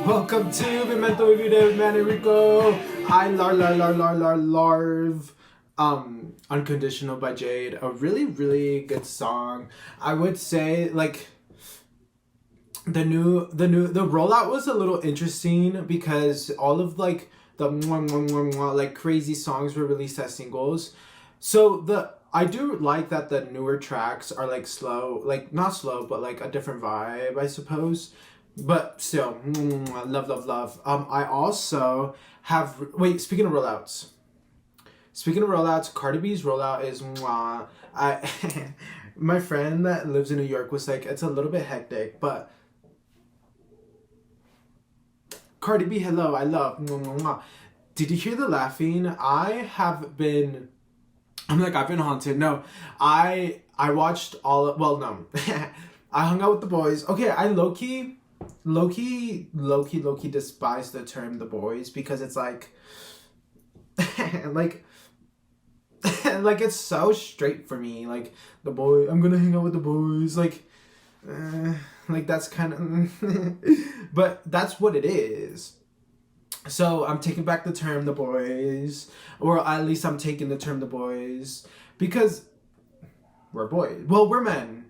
Welcome to Memento Review Day with Manny Rico. I larve. Unconditional by Jade. A really, really good song. I would say like the rollout was a little interesting because all of like the like crazy songs were released as singles. So I do like that the newer tracks are like slow, like not slow, but like a different vibe, I suppose. But still, love. I also have speaking of rollouts. Speaking of rollouts, Cardi B's rollout is mwah. My friend that lives in New York was like, it's a little bit hectic, but Cardi B, hello, I love. Mwah. Did you hear the laughing? I've been haunted. No, I watched all of, well, no. I hung out with the boys. Okay, I low-key despise the term the boys because it's like, like, like it's so straight for me. Like, the boy, I'm gonna hang out with the boys. Like that's kind of, but that's what it is. So I'm taking back the term the boys, or at least I'm taking the term the boys because we're boys. Well, we're men.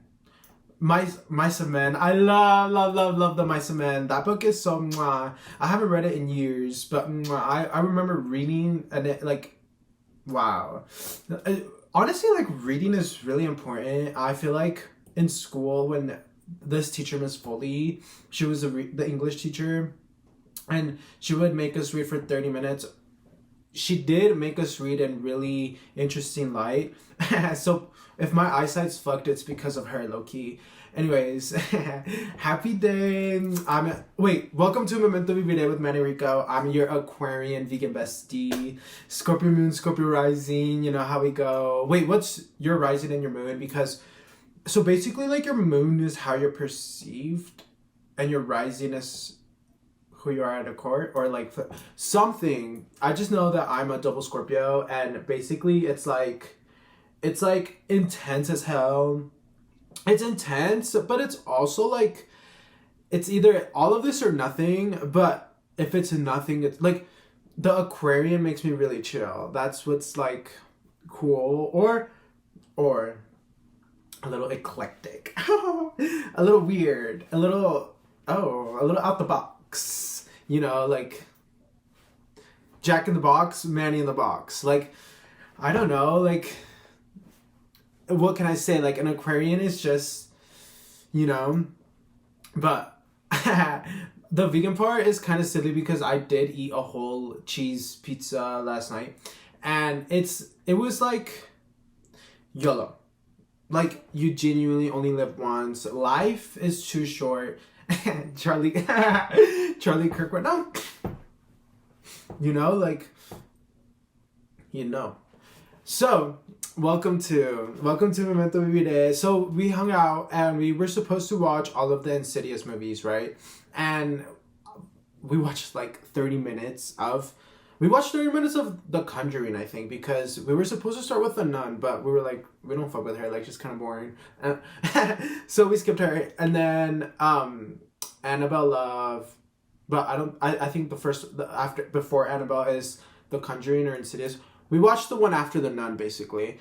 Mice of Men. I love the Mice of Men. That book is so mwah. I haven't read it in years, but mwah, I remember reading and it like, wow. Honestly, like reading is really important. I feel like in school when this teacher, Miss Foley, she was the English teacher, and she would make us read for 30 minutes. She did make us read in really interesting light. So if my eyesight's fucked, it's because of her, low-key. Anyways, happy day. Welcome to Memento Review Day with Manny Rico. I'm your Aquarian vegan bestie. Scorpio moon, Scorpio rising, you know how we go. Wait, what's your rising and your moon? Because, so basically like your moon is how you're perceived and your rising is who you are at a court or like something. I just know that I'm a double Scorpio and basically it's like intense as hell. It's intense, but it's also like it's either all of this or nothing. But if it's nothing, it's like the Aquarian makes me really chill. That's what's like cool or a little eclectic, a little weird, a little out the box. You know, like Jack in the Box, Manny in the Box. Like I don't know, like. What can I say? Like an Aquarian is just, you know, but the vegan part is kind of silly because I did eat a whole cheese pizza last night and it was like YOLO. Like you genuinely only live once. Life is too short. Charlie Kirk went, no. You know, like, you know. So, welcome to Memento Review Day. So we hung out and we were supposed to watch all of the Insidious movies, right? And we watched like 30 minutes of The Conjuring, I think, because we were supposed to start with The Nun, but we were like, we don't fuck with her, like she's kind of boring. So we skipped her, and then Annabelle Love, but I think before Annabelle is The Conjuring or Insidious. We watched the one after The Nun, basically.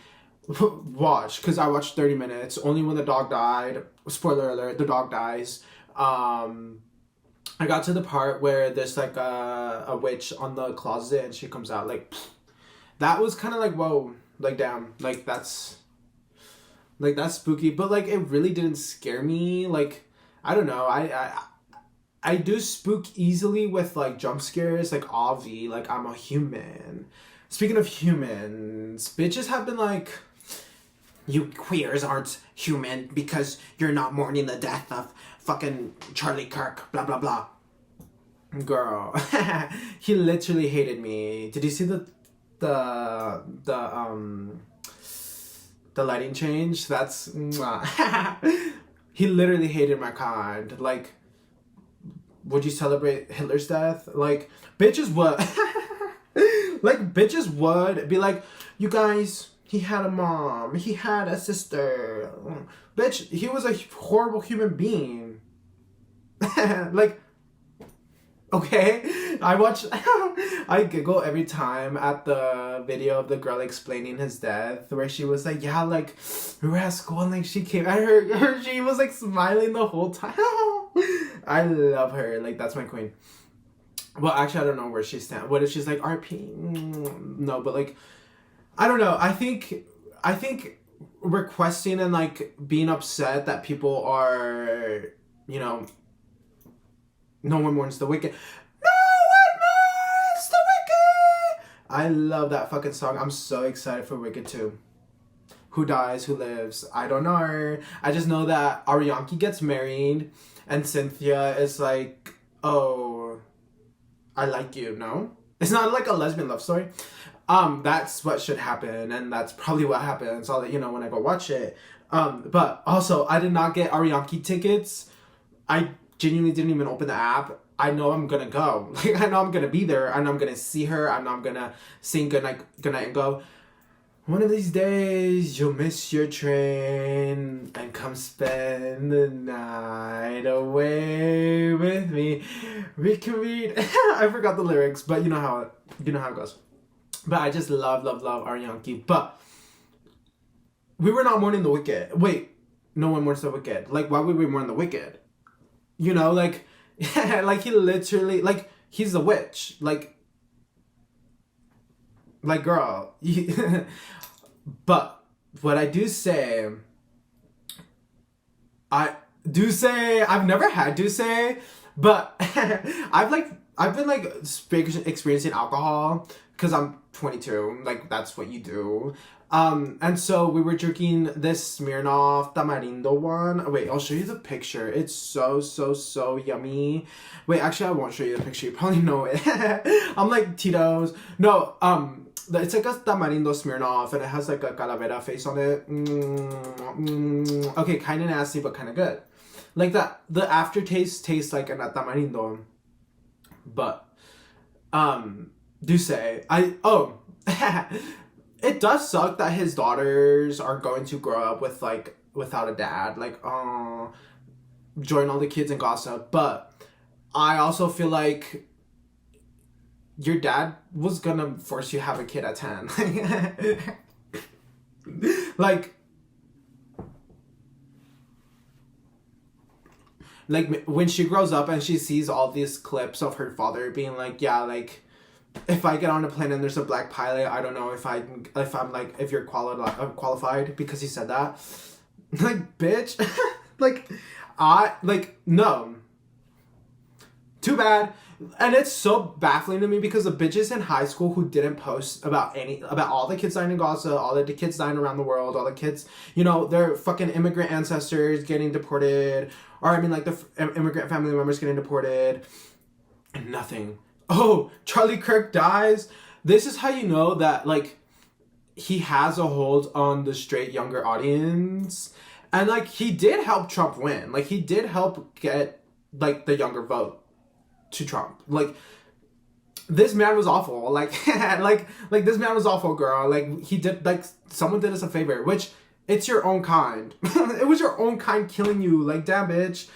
Because I watched 30 minutes. Only when the dog died. Spoiler alert, the dog dies. I got to the part where there's like a witch on the closet and she comes out. Like, that was kind of like, whoa. Like, damn. Like, that's spooky. But, like, it really didn't scare me. Like, I don't know. I do spook easily with, like, jump scares. Like, Avi. Like, I'm a human. Speaking of humans, bitches have been like, you queers aren't human because you're not mourning the death of fucking Charlie Kirk, blah, blah, blah. Girl, he literally hated me. Did you see the lighting change? That's, he literally hated my kind. Like, would you celebrate Hitler's death? Like, bitches would. Like, bitches would be like, you guys, he had a mom, he had a sister. Bitch, he was a horrible human being. Like, Okay, I watch. I giggle every time at the video of the girl explaining his death, where she was like, "Yeah, like we were at school and like she came at her she was like smiling the whole time." I love her. Like that's my queen. Well, actually, I don't know where she stands. What if she's like RP? No, but like, I don't know. I think requesting and like being upset that people are, you know, no one mourns the wicked. No one mourns the wicked. I love that fucking song. I'm so excited for Wicked 2. Who dies? Who lives? I don't know. I just know that Arianki gets married, and Cynthia is like, oh, I like you. No, it's not like a lesbian love story. That's what should happen, and that's probably what happens. I'll let you know when I go watch it. But also, I did not get Arianki tickets. I genuinely didn't even open the app. I know I'm gonna go. Like I know I'm gonna be there. I know I'm gonna see her. I know I'm gonna sing good night, and go. One of these days you'll miss your train and come spend the night away with me. We can read. I forgot the lyrics, but you know how it goes. But I just love Arianki. But we were not mourning the wicked. Wait, no one mourns the wicked. Like why would we mourn the wicked? You know, like, like he literally, like, he's a witch. Like girl. But what I do say, I've never had to say, but I've been like experiencing alcohol because I'm 22. Like that's what you do. And so we were drinking this Smirnoff Tamarindo one. Wait, I'll show you the picture. It's so yummy. Wait, actually I won't show you the picture. You probably know it. I'm like Tito's. No, it's like a Tamarindo Smirnoff and it has like a calavera face on it. Okay, kind of nasty but kind of good. Like that, the aftertaste tastes like a Tamarindo. But, do say, it does suck that his daughters are going to grow up with like without a dad, like join all the kids and gossip. But I also feel like your dad was gonna force you to have a kid at 10. like when she grows up and she sees all these clips of her father being like, yeah, like if I get on a plane and there's a black pilot, I don't know if you're qualified because he said that. Like, bitch. No. Too bad. And it's so baffling to me because the bitches in high school who didn't post about all the kids dying in Gaza, all the kids dying around the world, all the kids, you know, their fucking immigrant ancestors getting deported, or I mean like the immigrant family members getting deported, and nothing. Oh, Charlie Kirk dies. This is how you know that, like, he has a hold on the straight younger audience. And, like, he did help Trump win. Like, he did help get, like, the younger vote to Trump. Like, this man was awful. Like, like this man was awful, girl. Like, he did, like, someone did us a favor, which, it's your own kind. It was your own kind killing you. Like, damn, bitch.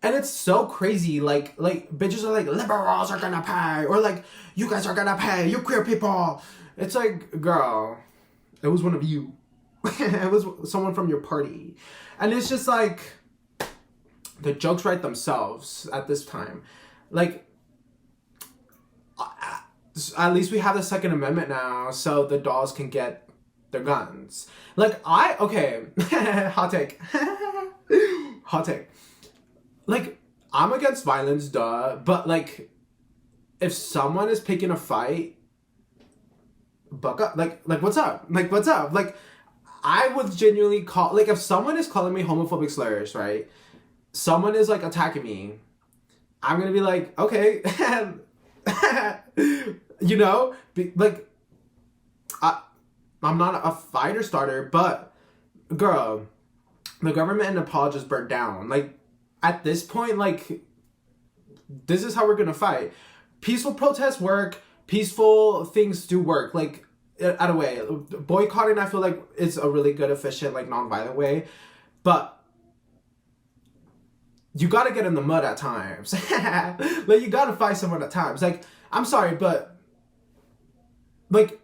And it's so crazy, like bitches are like, liberals are gonna pay, or like, you guys are gonna pay, you queer people. It's like, girl, it was one of you. It was someone from your party. And it's just like, the jokes write themselves at this time. Like, at least we have the Second Amendment now, so the dolls can get their guns. Like, okay, hot take. Hot take. Like, I'm against violence, duh, but, like, if someone is picking a fight, buck up. Like, what's up? Like, what's up? Like, I would genuinely call, like, if someone is calling me homophobic slurs, right? Someone is, like, attacking me. I'm gonna be like, okay. You know? I'm not a fighter starter, but, girl, the government in Nepal just burnt down. Like, at this point, like, this is how we're gonna fight. Peaceful protests work. Peaceful things do work. Like, at a way. Boycotting, I feel like, is a really good, efficient, like, non-violent way. But you gotta get in the mud at times. Like, you gotta fight someone at times. Like, I'm sorry, but like,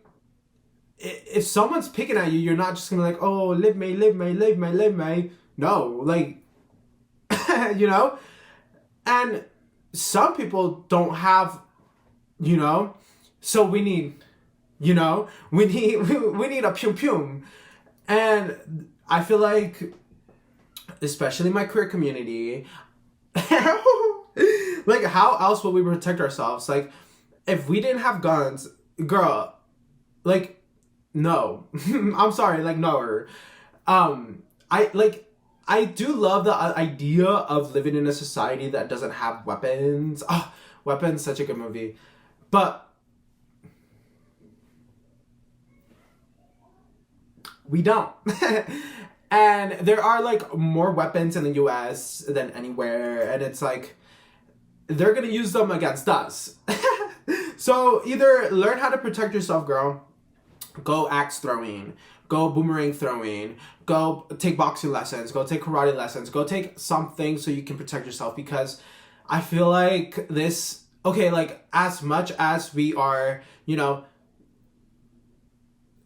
if someone's picking at you, you're not just gonna like, oh, live me, live me, live me, live me. No, like, you know? And some people don't have, you know? So we need, you know? We need a pum pum. And I feel like, especially my queer community, like, how else would we protect ourselves? Like, if we didn't have guns, girl, like, no. I'm sorry, like, no. I do love the idea of living in a society that doesn't have weapons. Oh, Weapons, such a good movie. But we don't. And there are like more weapons in the US than anywhere, and it's like they're gonna use them against us. So either learn how to protect yourself, girl. Go axe throwing, go boomerang throwing, go take boxing lessons, go take karate lessons, go take something so you can protect yourself. Because I feel like this, okay, like, as much as we are, you know,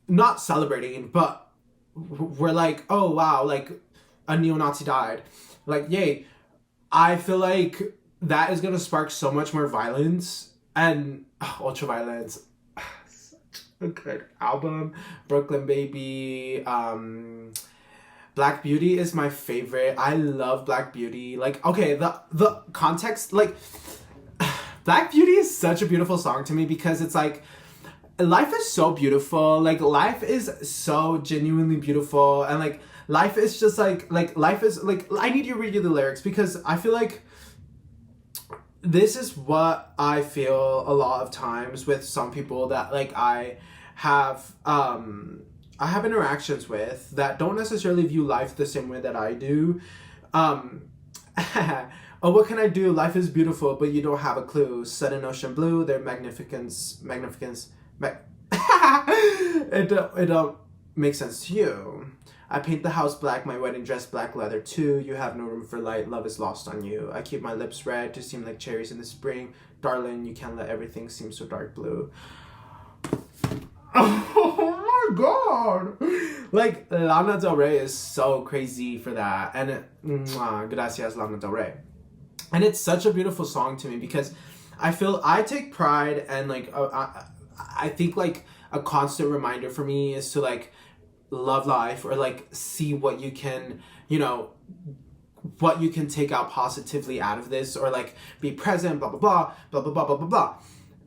not celebrating, but we're like, oh wow, like a neo-Nazi died, like, yay. I feel like that is gonna spark so much more violence and ultra violence. Such a good album. Brooklyn Baby, Black Beauty is my favorite. I love Black Beauty. Like, okay, the context, like, Black Beauty is such a beautiful song to me because it's like, life is so beautiful. Like, life is so genuinely beautiful, and like, life is just like life is like, I need you to read you the lyrics because I feel like this is what I feel a lot of times with some people that like I have interactions with that don't necessarily view life the same way that I do. Oh, what can I do? Life is beautiful, but you don't have a clue. Sudden ocean blue, their magnificence. It don't make sense to you. I paint the house black, my wedding dress black leather too. You have no room for light, love is lost on you. I keep my lips red to seem like cherries in the spring. Darling, you can't let everything seem so dark blue. Oh my god! Like, Lana Del Rey is so crazy for that. And gracias, Lana Del Rey. And it's such a beautiful song to me because I feel I take pride, and like I think like a constant reminder for me is to like love life, or like see what you can, you know, what you can take out positively out of this, or like be present, blah blah blah blah blah blah blah blah blah.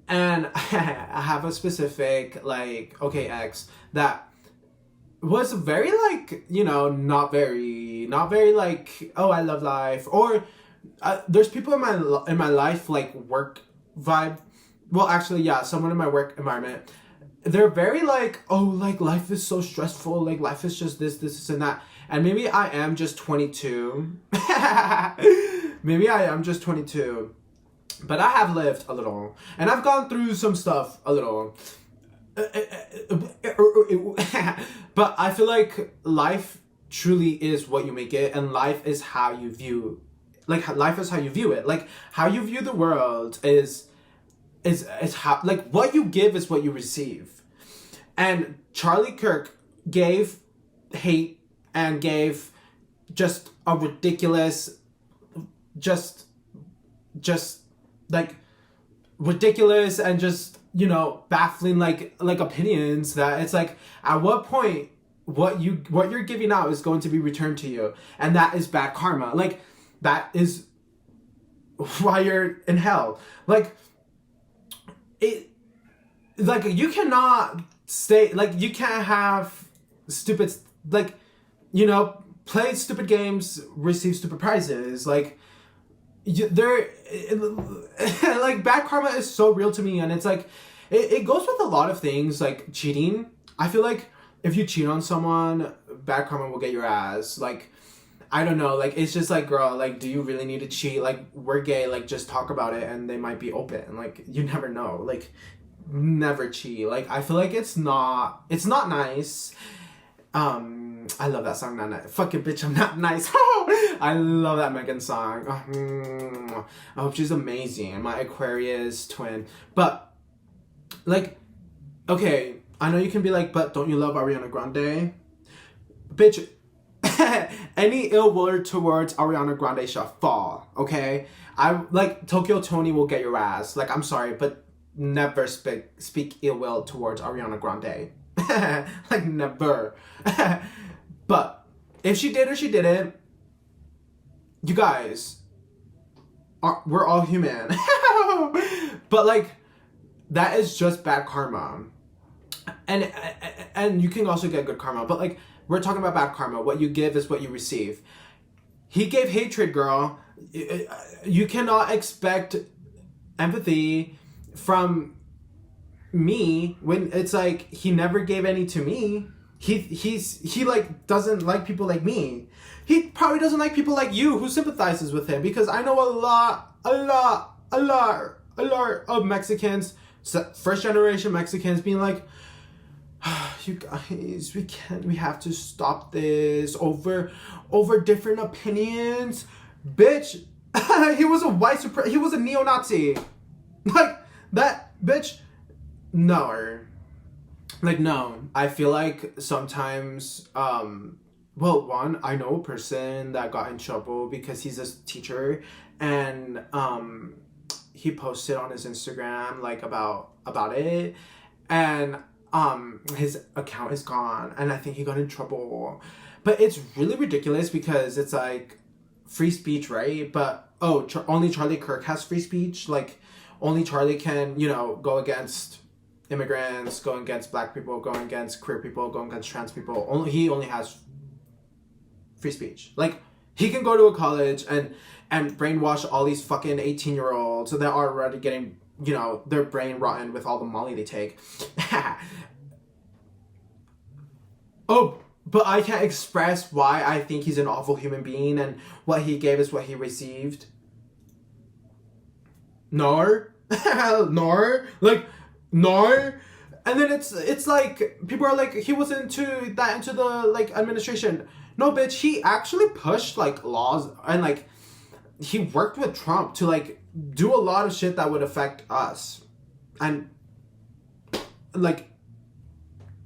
And I have a specific like ex that was very like, you know, not very like, oh, I love life. Or there's people in my life, like work vibe, well actually yeah, someone in my work environment, they're very like, oh, like life is so stressful, like life is just this and that. And maybe I am just 22. Maybe I am just 22, but I have lived a little, and I've gone through some stuff a little. But I feel like life truly is what you make it, and life is how you view, like, life is how you view it. Like, how you view the world is how, like, what you give is what you receive. And Charlie Kirk gave hate and gave just a ridiculous, just like ridiculous and just, you know, baffling like opinions that it's like, at what point what you're giving out is going to be returned to you, and that is bad karma. Like, that is why you're in hell. Like, it, like, you cannot stay, like, you can't have stupid, like, you know, play stupid games, receive stupid prizes. Like, like, bad karma is so real to me. And it's like, it goes with a lot of things, like cheating. I feel like if you cheat on someone, bad karma will get your ass. Like, I don't know, like, it's just like, girl, like, do you really need to cheat? Like, we're gay, like, just talk about it and they might be open. Like, you never know. Like, never cheat. Like, I feel like it's not nice. I love that song, Not Nice. Fucking bitch, I'm not nice. I love that Megan song. I hope she's amazing. My Aquarius twin. But, like, okay, I know you can be like, but don't you love Ariana Grande? Bitch, any ill will towards Ariana Grande shall fall, okay? I, like, Tokyo Tony will get your ass. Like, I'm sorry, but never speak ill will towards Ariana Grande. Like, never. But if she did or she didn't, you guys, we're all human. But, like, that is just bad karma. And you can also get good karma. But, like, we're talking about bad karma. What you give is what you receive. He gave hatred, girl. You cannot expect empathy from me when it's like he never gave any to me. He like doesn't like people like me. He probably doesn't like people like you who sympathizes with him, because I know a lot of Mexicans, first generation Mexicans, being like, you guys, we have to stop this over different opinions. Bitch, he was he was a neo-Nazi. Like, that bitch, no. Like, no. I feel like sometimes, well, one, I know a person that got in trouble because he's a teacher, and he posted on his Instagram like about it, and his account is gone, and I think he got in trouble. But it's really ridiculous because it's like free speech, right? But only Charlie Kirk has free speech. Like, only Charlie can, go against immigrants, going against black people, going against queer people, going against trans people. He only has free speech. Like, he can go to a college and brainwash all these fucking 18-year-olds so they're already getting, their brain rotten with all the Molly they take. Oh, but I can't express why I think he's an awful human being, and what he gave is what he received. Nor. Like, no. And then it's like, people are like, he was into the, like, administration. No, bitch, he actually pushed, like, laws, and, like, he worked with Trump to, like, do a lot of shit that would affect us. And, like,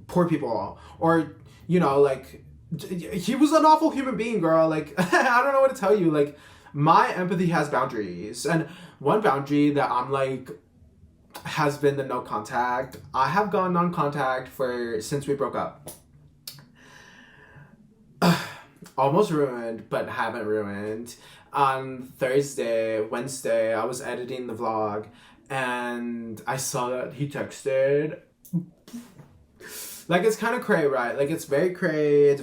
poor people. Or, like, he was an awful human being, girl. Like, I don't know what to tell you. Like, my empathy has boundaries. And one boundary that I'm, like, has been the no contact. I have gone non-contact since we broke up. Almost ruined, but haven't ruined. On Wednesday, I was editing the vlog, and I saw that he texted. Like, it's kind of cray, right? Like, it's very cray,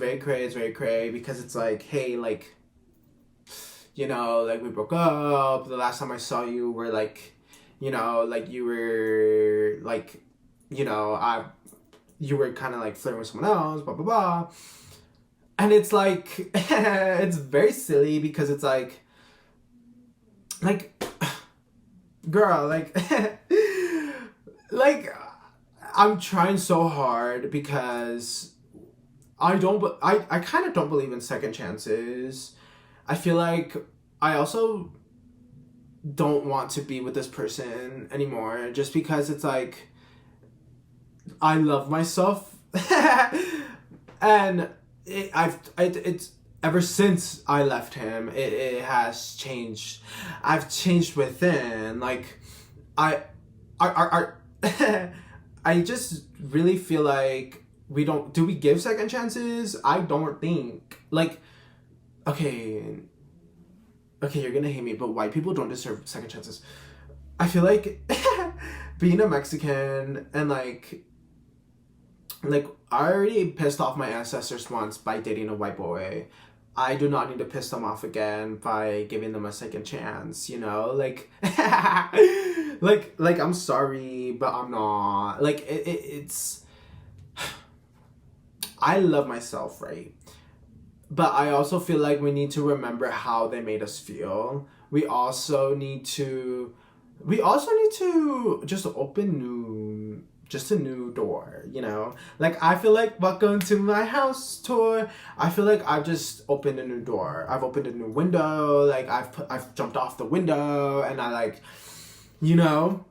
because it's like, hey, like, like, we broke up. The last time I saw you were, like, like, you were, like, you were kind of, like, flirting with someone else, blah, blah, blah. And it's, like, it's very silly, because it's, like, girl, like, like, I'm trying so hard, because I kind of don't believe in second chances. I feel like I also don't want to be with this person anymore, just because it's like, I love myself. And it's ever since I left him, it has changed. I've changed within. Like, I just really feel like do we give second chances? I don't think. Like, okay, you're gonna hate me, but white people don't deserve second chances. I feel like being a Mexican, and like I already pissed off my ancestors once by dating a white boy. I do not need to piss them off again by giving them a second chance, like, like, I'm sorry, but I'm not. Like, it's, I love myself, right? But I also feel like we need to remember how they made us feel. We also need to just open new just a new door, you know? Like, I feel like welcome to my house tour. I feel like I've just opened a new door. I've opened a new window. Like, I've jumped off the window, and I like, you know,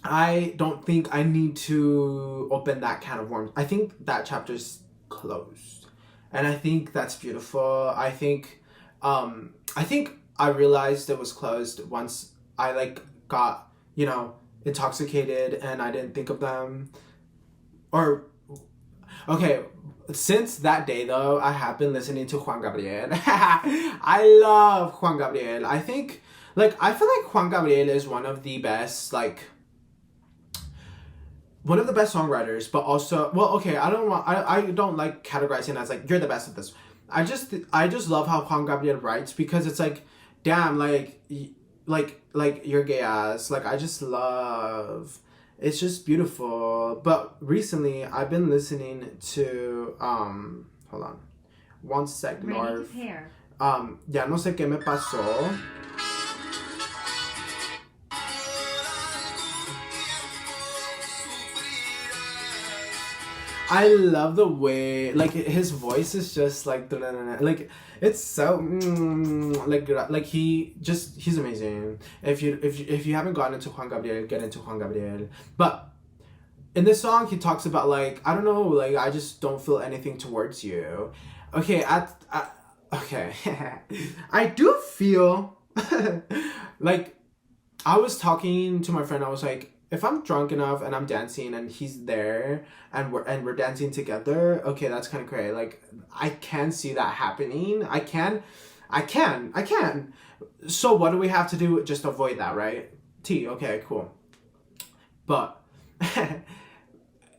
I don't think I need to open that can of worms. I think that chapter's closed. And I think that's beautiful. I think I realized it was closed once I like got, you know, intoxicated and I didn't think of them. Or okay, since that day though, I have been listening to Juan Gabriel. I love Juan Gabriel. I think I feel like Juan Gabriel is one of the best songwriters, but also, well, okay, I don't like categorizing as like you're the best at this. I just love how Juan Gabriel writes, because it's like, damn, like you're gay ass. Like, I just love, it's just beautiful. But recently I've been listening to hold on one sec, Norv. Ya no sé qué me pasó. I love the way, like, his voice is just like, like, it's so he's amazing. If you haven't gotten into Juan Gabriel, get into Juan Gabriel. But in this song, he talks about like, I don't know, like, I just don't feel anything towards you. Okay, okay, I do feel like, I was talking to my friend. I was like, if I'm drunk enough and I'm dancing and he's there and we're dancing together, okay, that's kind of great. Like, I can see that happening. I can. So what do we have to do? Just avoid that, right? Okay, cool. But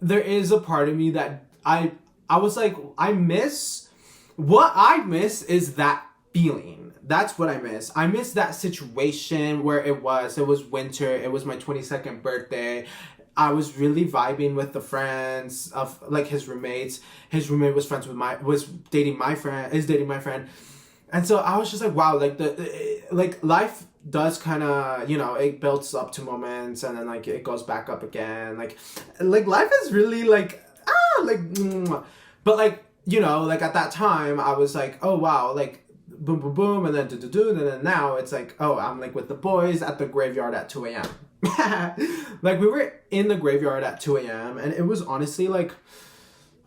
there is a part of me that I was like, what I miss is that feeling. That's what I miss. I miss that situation where it was winter. It was my 22nd birthday. I was really vibing with the friends of like his roommates. His roommate was dating my friend. And so I was just like, wow, like life does kind of, you know, it builds up to moments and then like it goes back up again. Like life is really like, but like, you know, like at that time I was like, oh wow, like boom, boom, boom, and then do, and then now it's like, oh, I'm like with the boys at the graveyard at 2 a.m. Like, we were in the graveyard at 2 a.m. and it was honestly like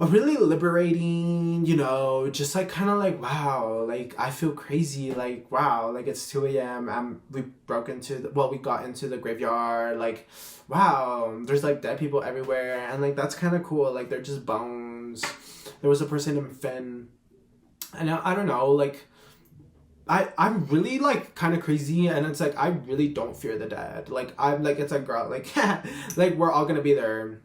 a really liberating, you know, just like kind of like, wow, like I feel crazy, like wow, like it's 2 a.m. We got into the graveyard, like wow, there's like dead people everywhere, and like that's kind of cool, like they're just bones. There was a person named Finn, and I don't know, like I'm really like kind of crazy, and it's like I really don't fear the dead. Like I'm like, it's like, girl, like like we're all gonna be there,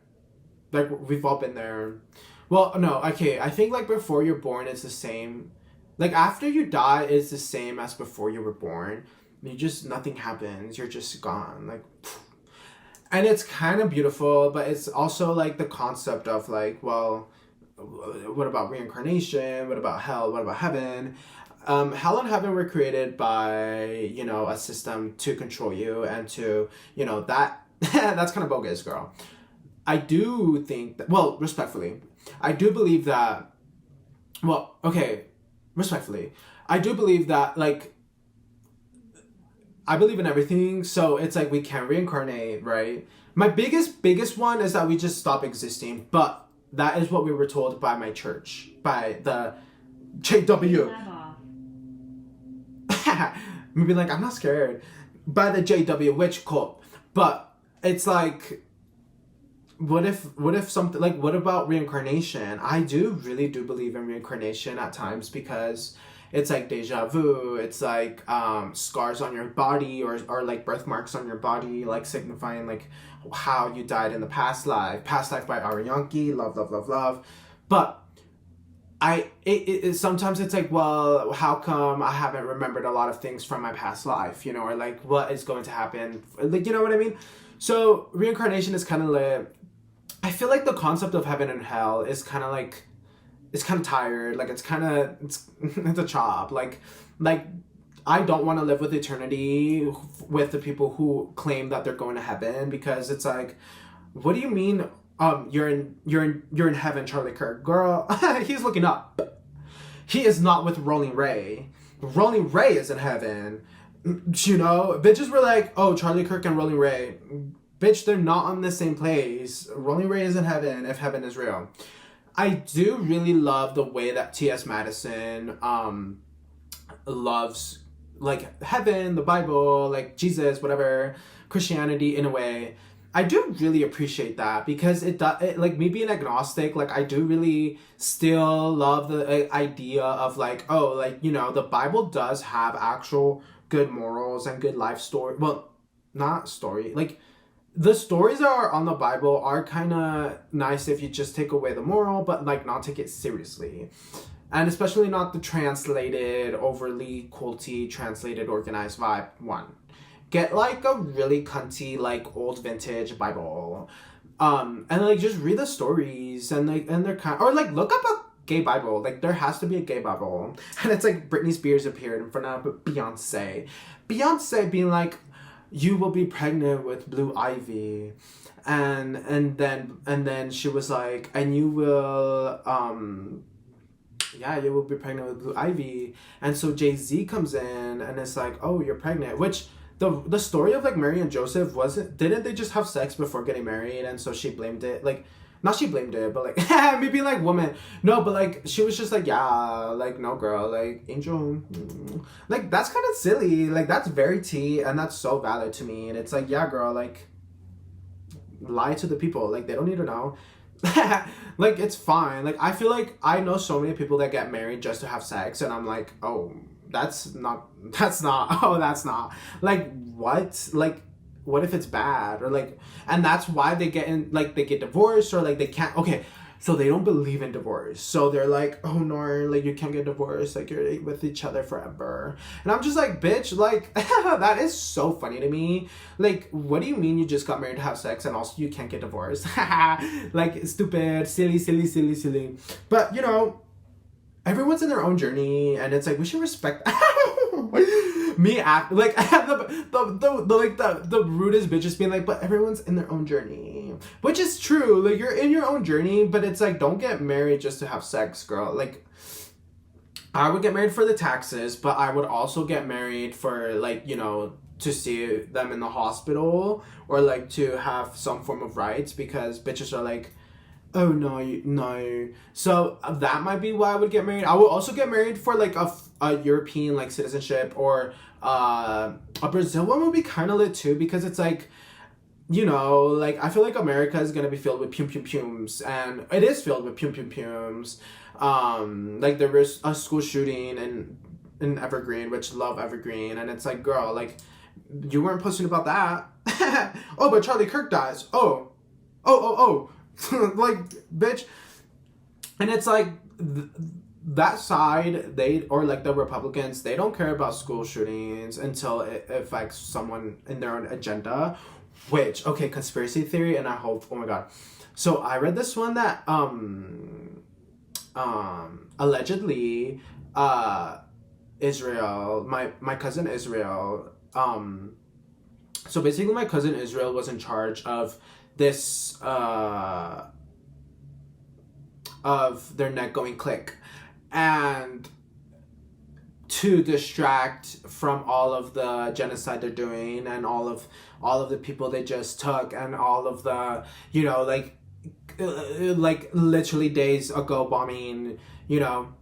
like we've all been there. Well, no, okay, I think like before you're born it's the same, like after you die it's the same as before you were born. Nothing happens, you're just gone, like, and it's kind of beautiful, but it's also like the concept of like, well, what about reincarnation? What about hell? What about heaven? Hell and heaven were created by, you know, a system to control you and to, you know, that that's kind of bogus, girl. I do think that, well, respectfully, I do believe that, well, okay, respectfully, I do believe that, like, I believe in everything, so it's like we can reincarnate, right? My biggest one is that we just stop existing, but that is what we were told by my church, by the JW. Maybe like, I'm not scared. By the JW witch cult. But it's like, what if something, like, what about reincarnation? I really do believe in reincarnation at times, because it's like deja vu. It's like scars on your body, or like birthmarks on your body, like signifying like how you died in the past life. Past Life by Ari Yankee. Love. But sometimes it's like, well, how come I haven't remembered a lot of things from my past life, you know, or like what is going to happen, like, you know what I mean? So reincarnation is kind of like, I feel like the concept of heaven and hell is kind of like, it's kind of tired, like it's a chop, like I don't want to live with eternity with the people who claim that they're going to heaven, because it's like, what do you mean? You're in heaven, Charlie Kirk. Girl, he's looking up. He is not with Rolling Ray. Rolling Ray is in heaven. You know, bitches were like, oh, Charlie Kirk and Rolling Ray. Bitch, they're not on the same place. Rolling Ray is in heaven if heaven is real. I do really love the way that T.S. Madison loves like heaven, the Bible, like Jesus, whatever, Christianity in a way. I do really appreciate that because like me being agnostic, like I do really still love the idea of like, oh, like, you know, the Bible does have actual good morals and good life story. Well, not story, like the stories that are on the Bible are kind of nice if you just take away the moral, but like not take it seriously. And especially not the translated, overly culty, translated, organized vibe one. Get like a really cunty, like old vintage Bible. And like just read the stories and like, and they're kind, or like look up a gay Bible. Like there has to be a gay Bible. And it's like Britney Spears appeared in front of Beyonce. Beyonce being like, you will be pregnant with Blue Ivy. And then she was like, and you will you will be pregnant with Blue Ivy. And so Jay-Z comes in and it's like, oh, you're pregnant, which the story of like Mary and Joseph didn't they just have sex before getting married, and so she blamed it, like not she blamed it, but like maybe like woman, no, but like she was just like, yeah, like no girl, like Angel, like that's kind of silly, like that's very tea, and that's so valid to me. And it's like, yeah girl, like lie to the people, like they don't need to know. Like it's fine. Like I feel like I know so many people that get married just to have sex, and I'm like, oh, that's not oh, that's not, like what, like what if it's bad, or like, and that's why they get in, like they get divorced, or like they can't, okay, so they don't believe in divorce, so they're like, oh no, like you can't get divorced, like you're with each other forever. And I'm just like, bitch, like that is so funny to me. Like what do you mean you just got married to have sex and also you can't get divorced? Like stupid, silly. But you know, everyone's in their own journey, and it's like we should respect me act like the rudest bitch just being like, but everyone's in their own journey, which is true. Like you're in your own journey, but it's like, don't get married just to have sex, girl. Like I would get married for the taxes, but I would also get married for like, you know, to see them in the hospital, or like to have some form of rights, because bitches are like, oh no. So that might be why I would get married. I would also get married for like a European like citizenship, or a Brazil one would be kind of lit too, because it's like, you know, like I feel like America is gonna be filled with pums, and it is filled with pums. Like there was a school shooting in Evergreen, which love Evergreen, and it's like, girl, like you weren't posting about that. Oh, but Charlie Kirk dies. Oh. Like bitch. And it's like that side, they, or like the Republicans, they don't care about school shootings until it affects someone in their own agenda, which, okay, conspiracy theory, and I hope, oh my god, so I read this one that allegedly Israel, my cousin Israel, so basically my cousin Israel was in charge of this of their net going click, and to distract from all of the genocide they're doing, and all of the people they just took, and all of the, you know, like literally days ago bombing, you know,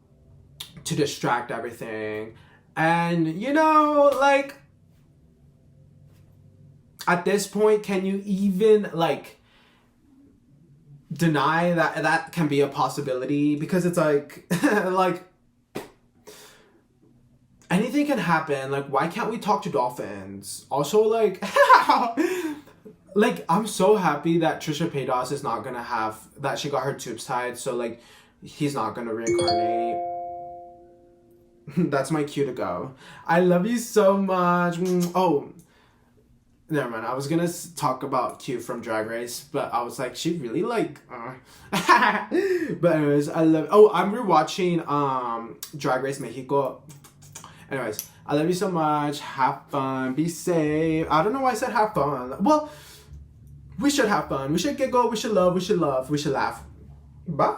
to distract everything. And you know, like at this point, can you even like deny that can be a possibility? Because it's like like anything can happen. Like why can't we talk to dolphins? Also, like like I'm so happy that Trisha Paytas is not gonna have that, she got her tubes tied, so like he's not gonna reincarnate. That's my cue to go. I love you so much. Oh, never mind. I was gonna talk about Q from Drag Race, but I was like, she really like. But anyways, I love. Oh, I'm rewatching Drag Race Mexico. Anyways, I love you so much. Have fun. Be safe. I don't know why I said have fun. Well, We should have fun. We should giggle. We should love. We should love. We should laugh. Bye.